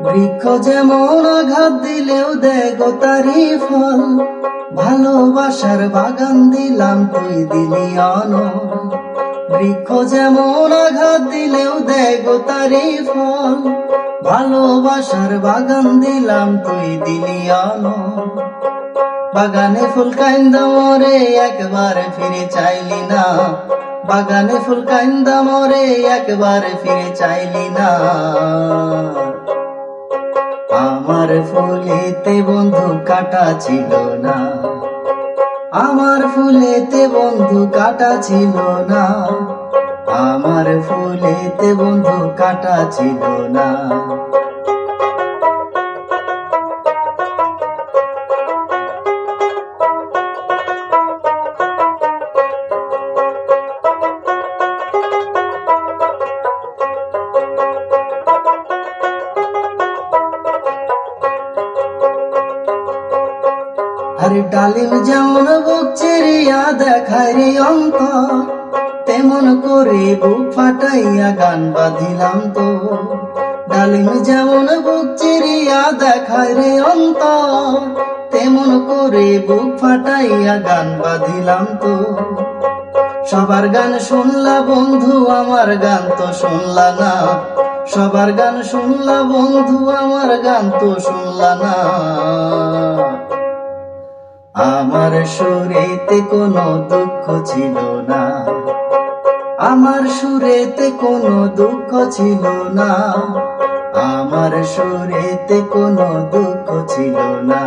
বৃক্ষ যেমন আঘাত দিলেও দেয় গো তারি ফল, ভালোবাসার বাগান দিলাম তুই দিলি অনল। বৃক্ষ যেমন আঘাত দিলেও দেয় গো তারি ফল, ভালোবাসার বাগান দিলাম তুই দিলি অনল। বাগানে ফুল কাইন্দা মরে একবার ফিরে চাইলি না, বাগানে ফুল কাইন্দা মরে একবার ফিরে চাইলি না। আমার ফুলেতে বন্ধু কাটা ছিল না, আমার ফুলেতে বন্ধু কাটা ছিল না, আমার ফুলেতে বন্ধু কাটা ছিল না। আরে ডালিম যেমন বুক চিরিয়া দেখায় রে অন্তর, তেমন করে বুক ফাটাইয়া গান বাঁধিলাম তো। ডালিম যেমন বুক চিরিয়া দেখায় রে অন্তর, তেমন করে বুক ফাটাইয়া গান বাঁধিলাম তো। সবার গান শুনলা বন্ধু আমার গান তো শুনলা না, সবার গান শুনলা বন্ধু আমার গান তো শুনলা না। আমার সুরেতে কোনো দুঃখ ছিল না, আমার সুরেতে কোনো দুঃখ ছিল না, আমার সুরেতে কোনো দুঃখ ছিল না।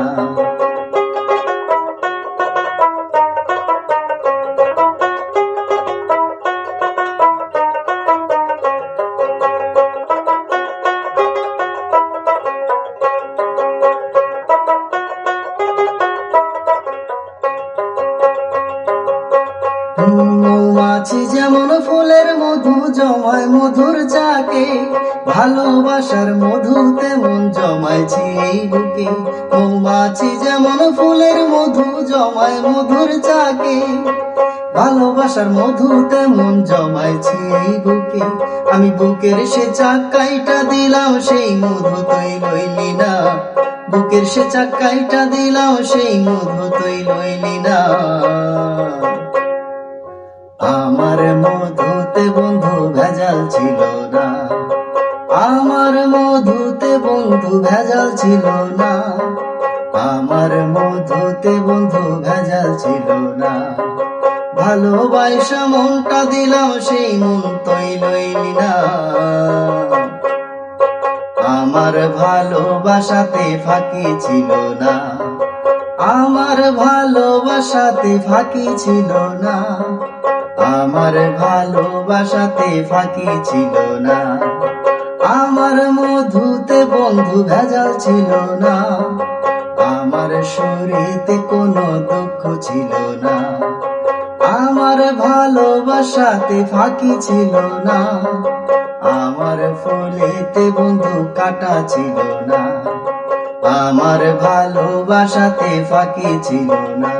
মৌমাছি যেমন ফুলের মধু জমায় মধুর চাকে, ভালোবাসার মধু তেমন জমাইছি এই বুকে। মৌমাছি যেমন ফুলের মধু জমায় মধুর চাকে, ভালোবাসার মধু তেমন জমাইছি এই বুকে। আমি বুকের সে চাকাইটা দিলাম সেই মধু তুই লইলি না, বুকের সে চাকাইটা দিলাম সেই মধু তুই লইলি না। আমার মধুতে বন্ধু ভেজাল ছিল না, আমার মধুতে বন্ধু ভেজাল ছিল না, আমার মধুতে বন্ধু ভেজাল ছিল না। ভালোবাসা মনটা দিলাম সেই মন তুই লইলি না। আমার ভালোবাসাতে ফাঁকি ছিল না, আমার ভালোবাসাতে ফাঁকি ছিল না, আমার ভালোবাসাতে ফাঁকি ছিল না। আমার মধুতে বন্ধু ভেজাল ছিল না, আমার সুরেতে কোনো দুঃখ ছিল না, আমার ভালোবাসাতে ফাঁকি ছিল না, আমার ফুলেতে বন্ধু কাটা ছিল না, আমার ভালোবাসাতে ফাঁকি ছিল না।